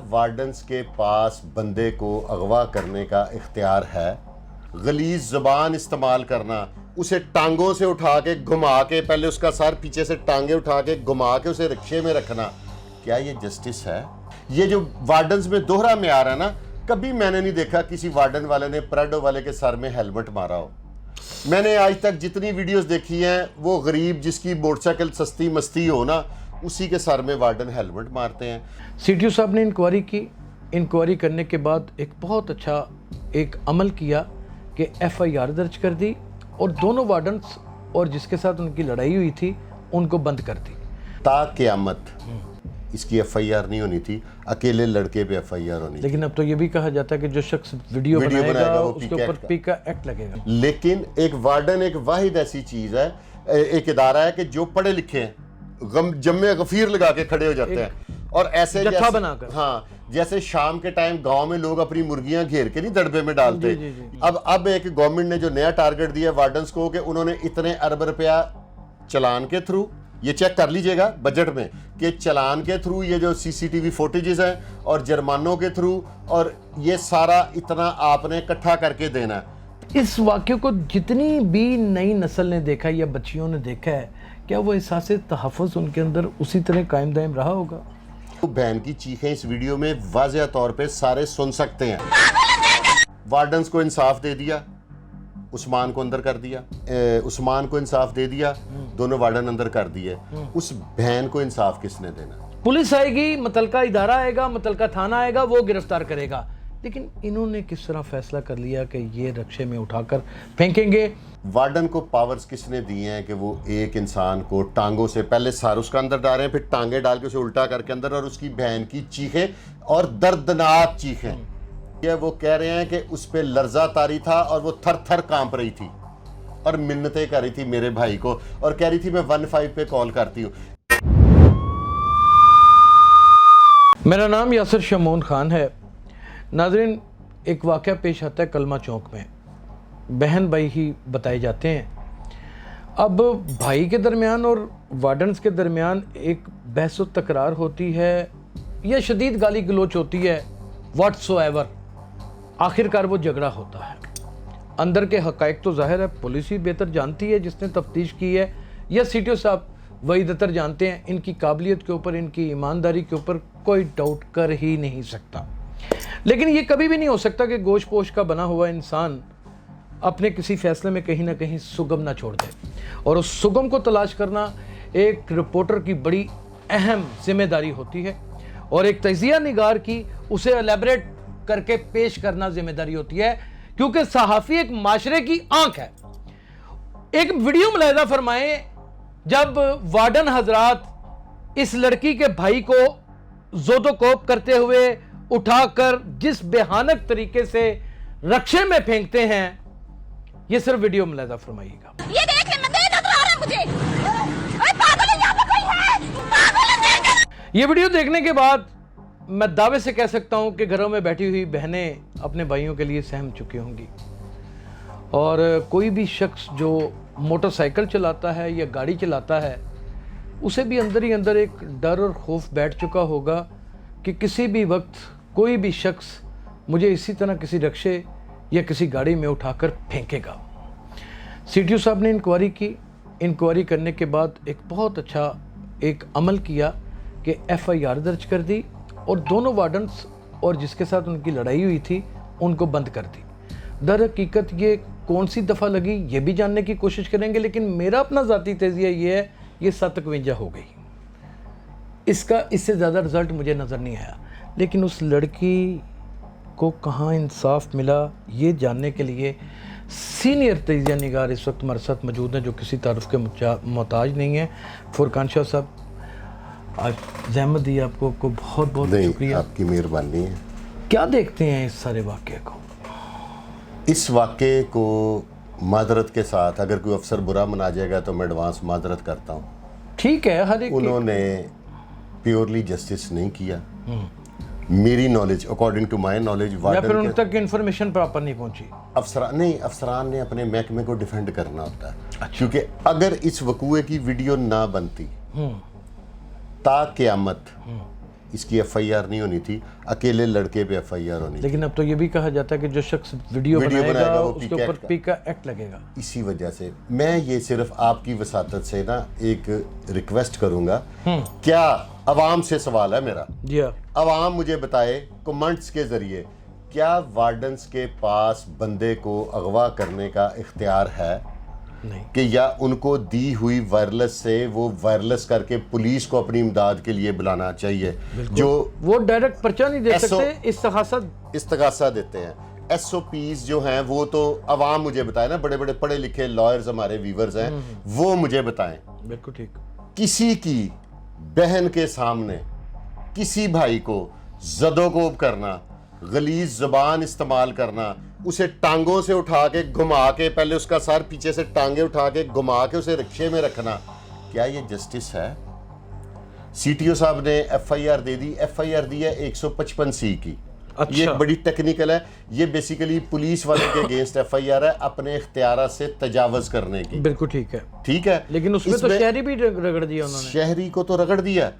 Wardens के पास बंदे को अगवा करने का इख्तियार है? गलीज ज़बान इस्तेमाल करना, उसे टांगों से उठा के घुमा के, पहले उसका सर पीछे से टांगे उठा के घुमा के उसे रिक्शे में रखना, क्या ये जस्टिस है? ये जो वार्डन्स में दोहरा म्यार है ना, कभी मैंने नहीं देखा किसी वार्डन वाले ने पराडो वाले के सर में हेलमेट मारा हो। मैंने आज तक जितनी वीडियोस देखी हैं, वो गरीब जिसकी मोटरसाइकिल सस्ती मस्ती हो ना, उसी के सर में वार्डन हेलमेट मारते हैं। सीटीओ साहब ने इंक्वायरी की। इंक्वायरी करने के बाद एक बहुत अच्छा एक अमल किया कि एफआईआर दर्ज कर दी और दोनों वार्डन्स और जिसके साथ उनकी लड़ाई हुई थी उनको बंद कर दी। ता क़यामत इसकी एफआईआर नहीं होनी थी, अकेले लड़के पे एफआईआर होनी थी। लेकिन अब तो ये भी कहा जाता है कि जो शख्स वीडियो बनाएगा उसके ऊपर पीका एक्ट लगेगा। लेकिन एक वार्डन एक वाहिद ऐसी चीज है, एक इदारा है कि जो पढ़े लिखे हैं जम्मे गफीर लगा के खड़े हो जाते हैं और ऐसे जत्था बनाकर, हाँ, जैसे शाम के टाइम गांव में लोग अपनी मुर्गियां घेर के नहीं दड़बे में डालते। अब एक गवर्नमेंट ने जो नया टारगेट दिया वार्डन्स को कि उन्होंने इतने अरब रुपया चलान के थ्रू, ये चेक कर लीजिएगा बजट में कि चलान के थ्रू ये जो सीसीटीवी फुटेजेस हैं और जुर्मानों के थ्रू, और ये सारा इतना आपने इकट्ठा करके देना है। इस वाक्य को जितनी भी नई नस्ल ने देखा या बच्चियों ने देखा है, क्या वो एहसास तहफ़्फ़ुज़ उनके अंदर उसी तरह कायम दायम रहा होगा? तो बहन की चीखें इस वीडियो में वाज़ेह तौर पे सारे सुन सकते हैं। वार्डन्स को इंसाफ दे दिया, उस्मान को अंदर कर दिया, उस्मान को इंसाफ दे दिया, दोनों वार्डन अंदर कर दिए। उस बहन को इंसाफ किसने देना? पुलिस आएगी, मुतलका इदारा आएगा, मुतलका थाना आएगा, वो गिरफ्तार करेगा। लेकिन इन्होंने किस तरह फैसला कर लिया कि ये रक्शे में उठाकर फेंकेंगे? वार्डन को पावर्स किसने दिए हैं कि वो एक इंसान को टांगों से, पहले सर उसका अंदर डालें, फिर टांगे डाल के उसे उल्टा करके अंदर, और उसकी बहन की चीखें और दर्दनाक चीखें, ये वो कह रहे हैं कि उस पर लर्जा तारी था और वो थर थर कांप रही थी और मिन्नतें कर रही थी मेरे भाई को, और कह रही थी मैं 15 पे कॉल करती हूँ। मेरा नाम यासिर शमून खान है। नाज़रीन, एक वाक़या पेश आता है कलमा चौक में। बहन भाई ही बताए जाते हैं। अब भाई के दरमियान और वार्डन्स के दरमियान एक बहस व तकरार होती है या शदीद गाली गलोच होती है, व्हाट्सोएवर। आखिरकार वो झगड़ा होता है। अंदर के हक़ाइक़ तो ज़ाहिर है पुलिस ही बेहतर जानती है जिसने तफ्तीश की है, या सीटीओ साहब वही बेहतर जानते हैं। इनकी काबिलियत के ऊपर, इनकी ईमानदारी के ऊपर कोई डाउट कर ही नहीं सकता। लेकिन ये कभी भी नहीं हो सकता कि गोश पोश का बना हुआ इंसान अपने किसी फैसले में कहीं ना कहीं सुगम ना छोड़ दे, और उस सुगम को तलाश करना एक रिपोर्टर की बड़ी अहम जिम्मेदारी होती है, और एक तजिया निगार की उसे एलेबरेट करके पेश करना जिम्मेदारी होती है, क्योंकि सहाफ़ी एक माशरे की आंख है। एक वीडियो मुलाहिजा फरमाएं, जब वार्डन हजरात इस लड़की के भाई को जोदोकोप करते हुए उठाकर जिस बेहानक तरीके से रक्शे में फेंकते हैं, ये सिर्फ वीडियो मुलाहिजा फरमाइएगा। ये देख नजर आ रहा है मुझे। ओए पागल है, यहाँ पे कोई है, पागल है। ये वीडियो देखने के बाद मैं दावे से कह सकता हूं कि घरों में बैठी हुई बहनें अपने भाइयों के लिए सहम चुकी होंगी, और कोई भी शख्स जो मोटरसाइकिल चलाता है या गाड़ी चलाता है, उसे भी अंदर ही अंदर एक डर और खौफ बैठ चुका होगा कि किसी भी वक्त कोई भी शख्स मुझे इसी तरह किसी रक्शे या किसी गाड़ी में उठाकर फेंकेगा। सीटीओ साहब ने इंक्वायरी की। इंक्वायरी करने के बाद एक बहुत अच्छा एक अमल किया कि एफआईआर दर्ज कर दी और दोनों वार्डन्स और जिसके साथ उनकी लड़ाई हुई थी उनको बंद कर दी। दर हकीकत ये कौन सी दफ़ा लगी ये भी जानने की कोशिश करेंगे, लेकिन मेरा अपना ज़ाती तजिया ये है, ये 751 हो गई। इसका इससे ज़्यादा रिज़ल्ट मुझे नज़र नहीं आया। लेकिन उस लड़की को कहाँ इंसाफ मिला, ये जानने के लिए सीनियर तजिया निगार इस वक्त हमारे साथ मौजूद हैं, जो किसी तारुफ के मोहताज नहीं है। फुरकान शाह साहब, आज ज़हमत दी आपको बहुत बहुत शुक्रिया। आपकी मेहरबानी है। क्या देखते हैं इस सारे वाक़े को? इस वाक़े को मादरत के साथ, अगर कोई अफसर बुरा मना जाएगा तो मैं एडवांस मादरत करता हूँ। ठीक है, हर एक उन्होंने प्योरली जस्टिस नहीं किया। मेरी knowledge, according to my knowledge, या फिर उन तक इन्फॉर्मेशन प्रॉपर नहीं पहुंची। अफसरान ने अपने महकमे को डिफेंड करना होता है। अच्छा। क्योंकि अगर इस वकूए की वीडियो ना बनती ता क़यामत इसकी एफआईआर नहीं होनी थी, अकेले लड़के पे एफआईआर होनी थी। लेकिन अब तो ये भी कहा जाता है कि जो शख्स वीडियो बनाएगा वो उसके ऊपर पीका एक्ट लगेगा। इसी वजह से मैं ये सिर्फ आपकी वसातत से ना एक रिक्वेस्ट करूंगा, क्या अवाम से सवाल है मेरा, जी हाँ, अवाम मुझे बताए कमेंट्स के जरिए, क्या वार्डन्स के पास बंदे को अगवा करने का इख्तियार है नहीं कि या उनको दी हुई वायरलेस से वो वायरलेस करके पुलिस को अपनी इमदाद के लिए बुलाना चाहिए, जो वो डायरेक्ट पर्चा नहीं दे SO सकते, इस्तगासा देते हैं। एसओपीज जो हैं वो तो अवाम मुझे बताए ना, बड़े बड़े पढ़े लिखे लॉयर्स हमारे व्यूवर्स हैं, वो मुझे बताएं। बिल्कुल ठीक। किसी की बहन के सामने किसी भाई को ज़दोकोब करना, गलीज ज़बान इस्तेमाल करना, उसे टांगों से उठा के घुमा के, पहले उसका सर पीछे से टांगे उठा के घुमा के उसे रिक्शे में रखना, क्या ये जस्टिस है? सीटीओ साहब ने एफआईआर दे दी, एफआईआर दी है 155C की। अच्छा। ये बड़ी टेक्निकल है, ये बेसिकली पुलिस वाले के अगेंस्ट एफआईआर है, अपने इख्तियार से तजावज करने की। बिल्कुल ठीक है, ठीक है, लेकिन उसमें तो शहरी भी रगड़ दिया उन्होंने। शहरी को तो रगड़ दिया।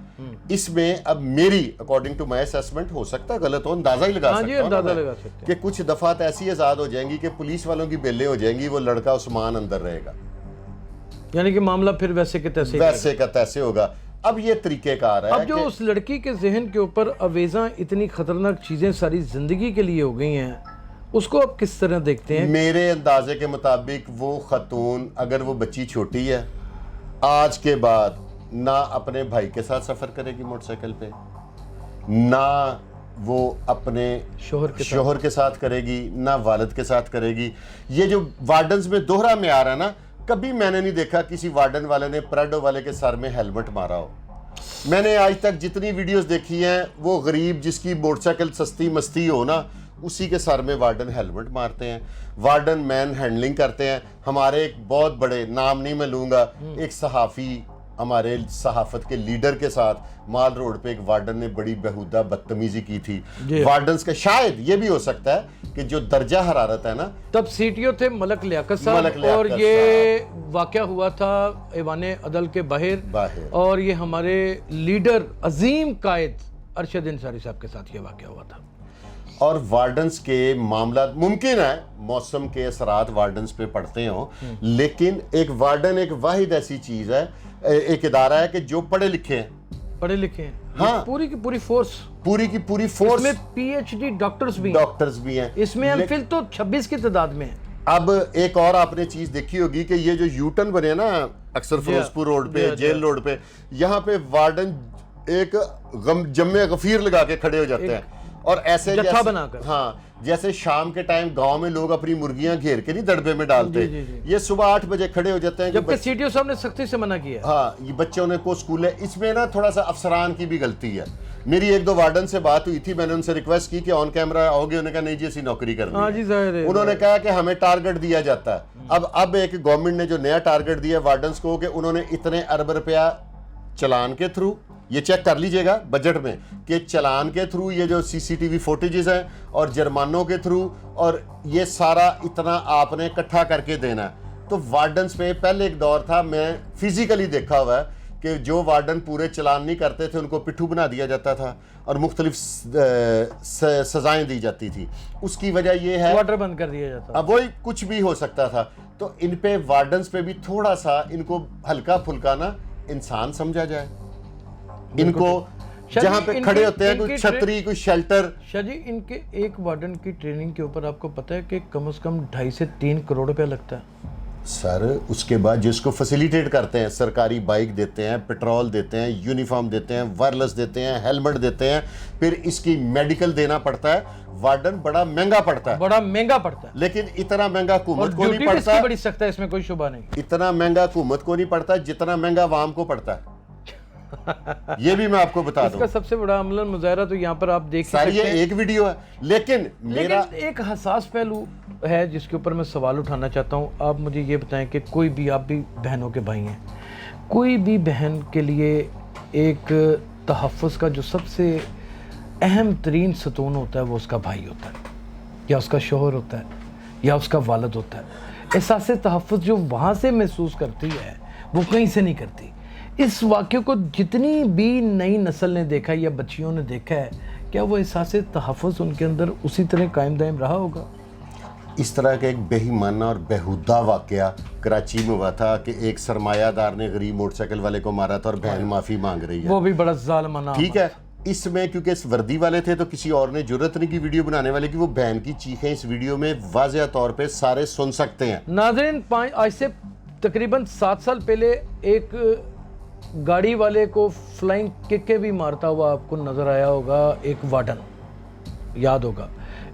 इसमें अब मेरी अकॉर्डिंग टू माई असेसमेंट, हो सकता है गलत हो, अंदाजा ही लगा सकता हूं अंदाजा लगा सकते हैं कि कुछ दफात ऐसी आजाद हो जाएंगी कि पुलिस वालों की बेलें हो जाएंगी, वो लड़का उस्मान अंदर रहेगा, यानी कि मामला फिर वैसे के तैसे वैसे का तैसे होगा। अब ये तरीकेकार है। अब जो उस लड़की के जहन के ऊपर अवेजा इतनी खतरनाक चीजें सारी जिंदगी के लिए हो गई हैं, उसको आप किस तरह देखते हैं? मेरे अंदाजे के मुताबिक वो खतून, अगर वो बच्ची छोटी है, आज के बाद ना अपने भाई के साथ सफर करेगी मोटरसाइकिल पे, ना वो अपने शोहर के साथ करेगी, ना वालिद के साथ करेगी। ये जो वार्डन्स में दोहरा मेयार है ना, कभी मैंने नहीं देखा किसी वार्डन वाले ने प्राडो वाले के सर में हेलमेट मारा हो। मैंने आज तक जितनी वीडियोस देखी हैं, वो गरीब जिसकी मोटरसाइकिल सस्ती मस्ती हो ना, उसी के सर में वार्डन हेलमेट मारते हैं, वार्डन मैन हैंडलिंग करते हैं। हमारे एक बहुत बड़े, नाम नहीं मैं लूंगा, एक सहाफ़ी, हमारे सहाफत के लीडर के साथ माल रोड पे एक वार्डन ने बड़ी बेहुदा बदतमीजी की थी। वार्डन्स का शायद ये भी हो सकता है कि जो दर्जा हरारत है ना, तब सीटीओ थे मलक लियाकत साहब, और ये वाकया हुआ था ऐवाने अदल के बाहर, और ये हमारे लीडर अजीम कायद अरशद अंसारी साहब के साथ ये वाकया हुआ था। और वार्डन्स के मामला, मुमकिन है मौसम के असरात वार्डन्स पे पड़ते हो, लेकिन एक वार्डन एक वाहिद ऐसी चीज है, एक इदारा है कि जो पढ़े लिखे हैं, हाँ, पूरी की पूरी फोर्स, इसमें पीएचडी डॉक्टर्स भी हैं, इसमें एमफिल तो 26 की तादाद में है। अब एक और आपने चीज देखी होगी कि ये जो यूटर्न बने ना अक्सर फिरोजपुर रोड पे, जेल रोड पे, यहाँ पे वार्डन एक जम्मे गफीर लगा के खड़े हो जाते हैं, और ऐसे जत्था बनाकर, हाँ, जैसे शाम के टाइम गांव में लोग अपनी मुर्गियां घेर के नहीं दड़बे में डालते, ये सुबह 8 बजे खड़े हो जाते हैं, जबकि सीटीओ साहब ने सख्ती से मना किया। हाँ, ये बच्चों ने को स्कूल है, इसमें ना थोड़ा सा अफसरान की भी गलती है। मेरी 1-2 वार्डन से बात हुई थी, मैंने उनसे रिक्वेस्ट की कि ऑन कैमरा आओगे, उन्होंने कहा नहीं जी ऐसी नौकरी करनी है। उन्होंने कहा कि हमें टारगेट दिया जाता है। अब एक गवर्नमेंट ने जो नया टारगेट दिया वार्डन्स को कि उन्होंने इतने अरब रुपया चलान के थ्रू, ये चेक कर लीजिएगा बजट में कि चलान के थ्रू ये जो सीसीटीवी फुटेजेस हैं और जुर्मानों के थ्रू, और ये सारा इतना आपने इकट्ठा करके देना है। तो वार्डन्स पे पहले एक दौर था, मैं फिजिकली देखा हुआ है कि जो वार्डन पूरे चलान नहीं करते थे उनको पिट्ठू बना दिया जाता था और मुख्तलिफ सजाएं दी जाती थी। उसकी वजह ये है वाटर बंद कर दिया जाता, अब वही कुछ भी हो सकता था। तो इन पे वार्डन्स पे भी थोड़ा सा इनको हल्का फुल्का ना इंसान समझा जाए, इनको जहां पे खड़े होते हैं कोई छतरी, कोई शेल्टर। शाजी, इनके एक वार्डन की ट्रेनिंग के ऊपर आपको पता है कि कम से कम 2.5 से 3 करोड़ रुपया लगता है सर। उसके बाद जिसको फैसिलिटेट करते हैं, सरकारी बाइक देते हैं, पेट्रोल देते हैं, यूनिफॉर्म देते हैं, वायरलेस देते हैं, हेलमेट देते हैं, फिर इसकी मेडिकल देना पड़ता है। वार्डन बड़ा महंगा पड़ता है, लेकिन इतना महंगा हुकूमत को नहीं पड़ता। बड़ी सख्त है, इसमें कोई शुबा नहीं। इतना महंगा हुकूमत को नहीं पड़ता जितना महंगा आवाम को पड़ता है। ये भी मैं आपको बता दूं। इसका सबसे बड़ा अमलन मुजाहरा तो यहाँ पर आप देख सकते हैं। ये एक वीडियो है, लेकिन मेरा एक हसास पहलू है जिसके ऊपर मैं सवाल उठाना चाहता हूँ। आप मुझे ये बताएं कि कोई भी, आप भी बहनों के भाई हैं, कोई भी बहन के लिए एक तहफ़्फ़ुज़ का जो सबसे अहम तरीन सतून होता है वो उसका भाई होता है, या उसका शोहर होता है, या उसका वालिद होता है। एहसास तहफ़्फ़ुज़ जो वहाँ से महसूस करती है वो कहीं से नहीं करती। इस वाक्य को जितनी भी नई नस्ल ने देखा या बच्चियों ने देखा है, क्या वो एहसास तहफ़्फ़ुज़ उनके अंदर उसी तरह कायम दायम रहा होगा? इस तरह का एक बेईमाना और बेहुदा वाकया कराची में हुआ था कि एक सरमायादार ने गरीब मोटरसाइकिल वाले को मारा था और बहन माफ़ी मांग रही है। वो भी बड़ा ज़ालिमाना। ठीक है, इसमें क्योंकि इस वर्दी वाले थे तो किसी और ने जुर्रत नहीं की वीडियो बनाने वाले की, वो बहन की चीखें इस वीडियो में वाज़ेह तौर पे सारे सुन सकते हैं। नाज़रीन, आज से तकरीबन 7 साल पहले एक गाड़ी वाले को फ्लाइंग किकें भी मारता हुआ आपको नज़र आया होगा एक वार्डन, याद होगा।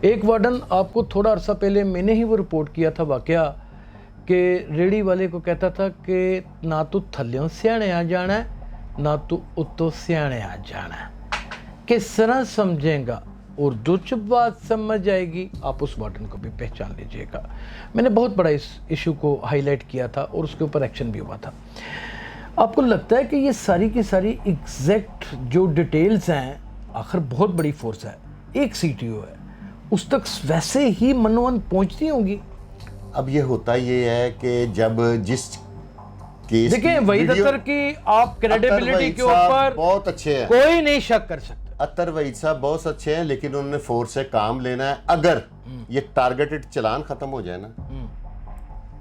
एक वार्डन आपको थोड़ा अरसा पहले मैंने ही वो रिपोर्ट किया था वाकया कि रेडी वाले को कहता था कि ना तू थल्यों सियाने आ जाना है, ना तू उत्तों सियाने आ जाना है। किस तरह समझेगा, उर्दू च बात समझ आएगी, आप उस वार्डन को भी पहचान लीजिएगा। मैंने बहुत बड़ा इस इशू को हाईलाइट किया था और उसके ऊपर एक्शन भी हुआ था। आपको लगता है कि ये सारी की सारी एग्जैक्ट जो डिटेल्स हैं, आखिर बहुत बड़ी फोर्स है, एक सीटीओ है, उस तक वैसे ही मनोवन पहुंचती होंगी? अब ये होता ये है कि जब जिस केस देखिए, वहीद अतर की आप क्रेडिबिलिटी के ऊपर बहुत अच्छे हैं, कोई नहीं शक कर सकता। अतर वहीद साहब बहुत अच्छे हैं, लेकिन उन्होंने फोर्स से काम लेना है। अगर ये टारगेटेड चलान खत्म हो जाए ना,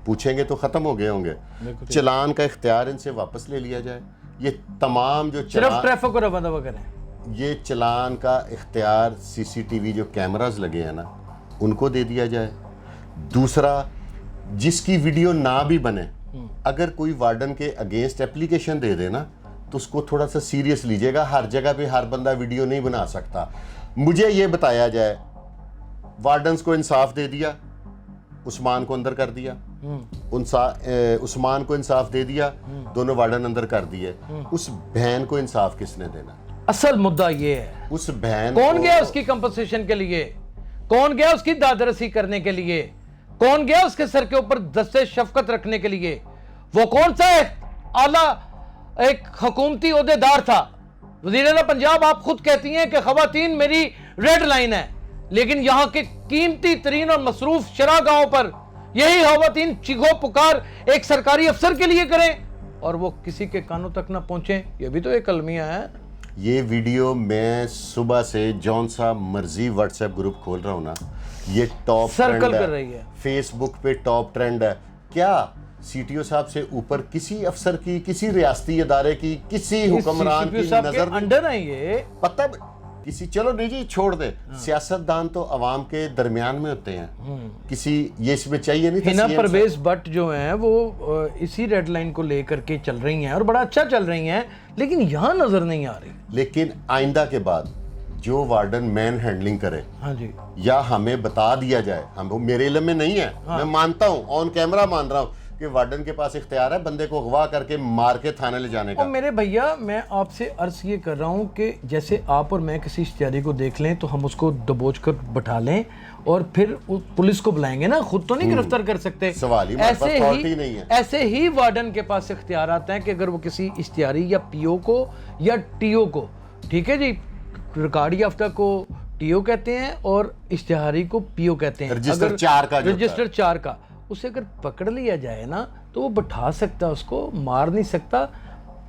पूछेंगे तो खत्म हो गए होंगे, चलान का इख्तियार इनसे वापस ले लिया जाए। ये तमाम जो सिर्फ ट्रैफिक को रवा दवा करें, ये चलान का इख्तियार सीसीटीवी जो कैमरास लगे हैं ना, उनको दे दिया जाए। दूसरा, जिसकी वीडियो ना भी बने, अगर कोई वार्डन के अगेंस्ट एप्लीकेशन दे देना तो उसको थोड़ा सा सीरियस लीजिएगा। हर जगह पे हर बंदा वीडियो नहीं बना सकता। मुझे ये बताया जाए, वार्डन्स को इंसाफ दे दिया, उस्मान को अंदर कर दिया, उस्मान को इंसाफ दे दिया, दोनों वार्डन अंदर कर दिए, उस बहन को इंसाफ किसने देना? असल मुद्दा ये है, उस बहन कौन गया उसकी कंपनसेशन के लिए, कौन गया उसकी दादरसी करने के लिए, कौन गया उसके सर के ऊपर दस्ते शफकत रखने के लिए? वो कौन सा आला एक हुकूमती ओहदेदार था? वज़ीर-ए-आला पंजाब, आप खुद कहती हैं कि खवातीन मेरी रेड लाइन है, लेकिन यहां के कीमती तरीन और मसरूफ शरागाहों पर यही खवातीन चीखो पुकार एक सरकारी अफसर के लिए करें और वो किसी के कानों तक ना पहुंचे। ये भी तो एक अलमिया है। ये वीडियो मैं सुबह से जौन सा मर्जी व्हाट्सएप ग्रुप खोल रहा हूँ ना, ये टॉप सर्कल कर रही है, फेसबुक पे टॉप ट्रेंड है। क्या सीटीओ साहब से ऊपर किसी अफसर की, किसी रियासती इदारे की, किसी हुक्मरान की नजर अंडर है ये? पता किसी, चलो नहीं जी छोड़ दे, सियासतदान तो अवाम के दरमियान में होते हैं, किसी ये इसमें चाहिए नहीं था। हिना परवेज भट्ट जो हैं वो इसी रेड लाइन को लेकर के चल रही हैं और बड़ा अच्छा चल रही हैं, लेकिन यहाँ नजर नहीं आ रही। लेकिन आइंदा के बाद जो वार्डन मैन हैंडलिंग करे, हाँ जी, या हमें बता दिया जाए, हम मेरे इल्म में नहीं है, मैं मानता हूँ, ऑन कैमरा मान रहा हूँ कि वार्डन के पास इख्तियार है बंदे को अगवा करके मार के थाने ले जाने का। और मेरे भैया, मैं आपसे अर्ज ये कर रहा हूँ कि जैसे आप और मैं किसी इश्तिहारी को देख लें तो हम उसको दबोच कर बैठा लें और फिर पुलिस को बुलाएंगे ना, खुद तो नहीं गिरफ्तार कर सकते। सवाल ही नहीं है। ऐसे ही वार्डन के पास इख्तियार आते हैं कि अगर वो किसी इश्तिहारी या पीओ को या टीओ को, ठीक है जी, रिकॉर्ड याफ्ता को टीओ कहते हैं और इश्तिहारी को पीओ कहते हैं, रजिस्टर 4 का, उसे अगर पकड़ लिया जाए ना तो वो बैठा सकता, उसको मार नहीं सकता।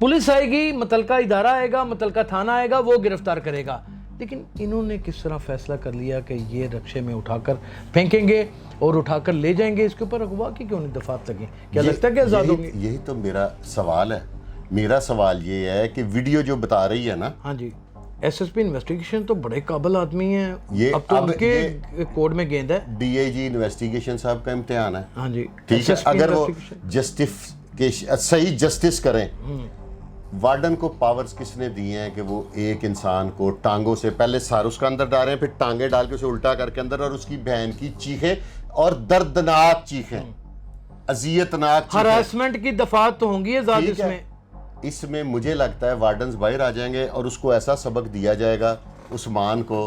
पुलिस आएगी, मुतलका इदारा आएगा, मुतलका थाना आएगा, वो गिरफ्तार करेगा। लेकिन इन्होंने किस तरह फैसला कर लिया कि ये रक्शे में उठाकर फेंकेंगे और उठाकर ले जाएंगे, इसके ऊपर अगवा की क्यों नहीं दफात लगी? क्या लगता है कि आजाद होंगे? यही तो मेरा सवाल है। मेरा सवाल ये है कि वीडियो जो बता रही है ना, हाँ जी, एसएसपी इन्वेस्टिगेशन तो बड़े काबिल आदमी हैं, ये अब तो उनके कोड में गेंद है। डीआईजी इन्वेस्टिगेशन साहब का इम्तिहान है। हाँ जी, ठीक है, अगर वो सही जस्टिस करें, वार्डन को पावर्स किसने दिए हैं कि वो एक इंसान को टांगों से पहले सर उसका अंदर डालें, फिर टांगे डाल के उसे उल्टा करके अंदर, और उसकी बहन की चीखें और दर्दनाक चीखें, अजियतनाक हरासमेंट की दफात तो होंगी इसमें। इसमें मुझे लगता है वार्डन्स बाहर आ जाएंगे और उसको ऐसा सबक दिया जाएगा उस्मान को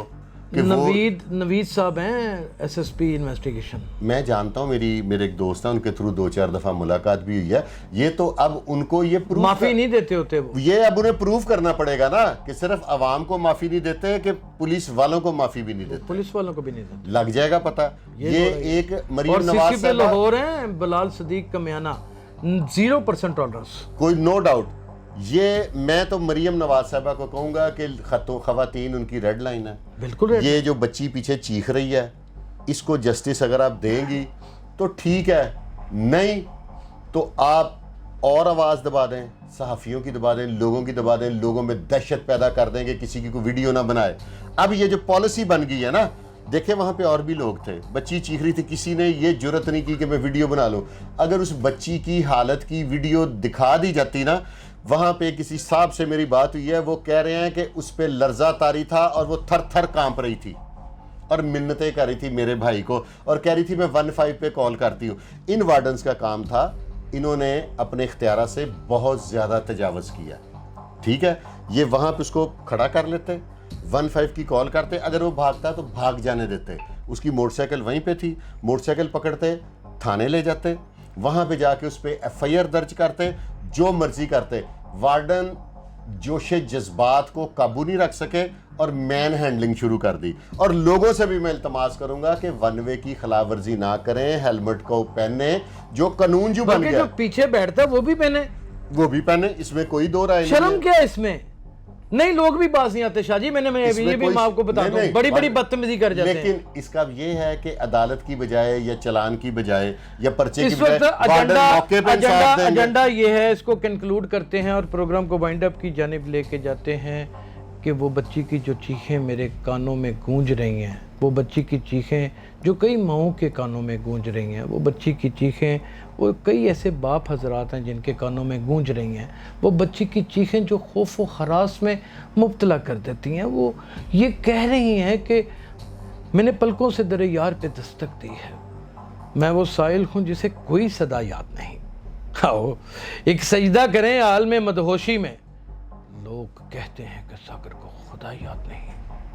कि नवीद साहब हैं एसएसपी इन्वेस्टिगेशन, मैं जानता हूं, मेरे एक दोस्त हैं, उनके थ्रू 2-4 दफा मुलाकात भी हुई है। ये तो अब उनको ये प्रूफ माफी नहीं देते होते वो, ये अब उन्हें प्रूफ करना पड़ेगा ना कि सिर्फ अवाम को माफी नहीं देते कि पुलिस वालों को माफी भी नहीं देते, पुलिस वालों को भी नहीं देते, लग जाएगा पता। ये एक मरीम नवाज पे लाहौर हैं, बिलाल सदीक कमियाना, 0% टॉलरेंस, कोई नो डाउट। ये मैं तो मरियम नवाज साहबा को कहूँगा कि ख़वातीन उनकी रेड लाइन है। बिल्कुल ये जो बच्ची पीछे चीख रही है, इसको जस्टिस अगर आप देंगी तो ठीक है, नहीं तो आप और आवाज़ दबा दें, सहाफ़ियों की दबा दें, लोगों की दबा दें, लोगों में दहशत पैदा कर दें कि किसी की कोई वीडियो ना बनाए। अब ये जो पॉलिसी बन गई है ना, देखे वहाँ पे और भी लोग थे, बच्ची चीख रही थी, किसी ने ये जुर्रत नहीं की कि मैं वीडियो बना लूँ। अगर उस बच्ची की हालत की वीडियो दिखा दी जाती ना, वहाँ पे किसी साहब से मेरी बात हुई है, वो कह रहे हैं कि उस पर लर्जा तारी था और वो थर थर कांप रही थी और मिन्नतें कर रही थी मेरे भाई को और कह रही थी मैं 15 पे कॉल करती हूँ। इन वार्डन्स का काम था, इन्होंने अपने इख्तियार से बहुत ज़्यादा तजावज़ किया। ठीक है, ये वहाँ पे उसको खड़ा कर लेते, 15 की कॉल करते, अगर वो भागता तो भाग जाने देते। उसकी मोटरसाइकिल वहीं पे थी, मोटरसाइकिल पकड़ते, थाने ले जाते, वहाँ पे जाके उस पर FIR दर्ज करते, जो मर्जी करते। वार्डन जोशे जज्बात को काबू नहीं रख सके और मैन हैंडलिंग शुरू कर दी। और लोगों से भी मैं इल्तमास करूंगा कि वन वे की खिलाफ वर्जी ना करें, हेलमेट को पहने, जो कानून जो बन गया जो पीछे बैठता वो भी पहने, वो भी पहने, इसमें कोई दो राय नहीं शर्म है। क्या है इसमें? नहीं, लोग भी बाज नहीं आते शाहजी, मैं ये भी मैं आपको बता दूं, बड़ी बड़ी बदतमीजी कर जाते हैं। लेकिन इसका ये है कि अदालत की बजाय या चलान की बजाय या पर्चे की इस वक्त बजाय एजेंडा ये है, इसको कंक्लूड करते हैं और प्रोग्राम को वाइंड अप की जानिब लेके जाते हैं कि वो बच्ची की जो चीखें मेरे कानों में गूंज रही हैं, वो बच्ची की चीखें जो कई माओं के कानों में गूंज रही हैं, वो बच्ची की चीखें वो कई ऐसे बाप हजरात हैं जिनके कानों में गूंज रही हैं, वो बच्ची की चीखें जो खौफ व हरास में मुब्तला कर देती हैं। वो ये कह रही हैं कि मैंने पलकों से दरे यार पे दस्तक दी है, मैं वो साइल हूँ जिसे कोई सदा याद नहीं। आओ एक सजदा करें आल में मदहोशी में, लोग कहते हैं कि सागर को खुदा याद नहीं।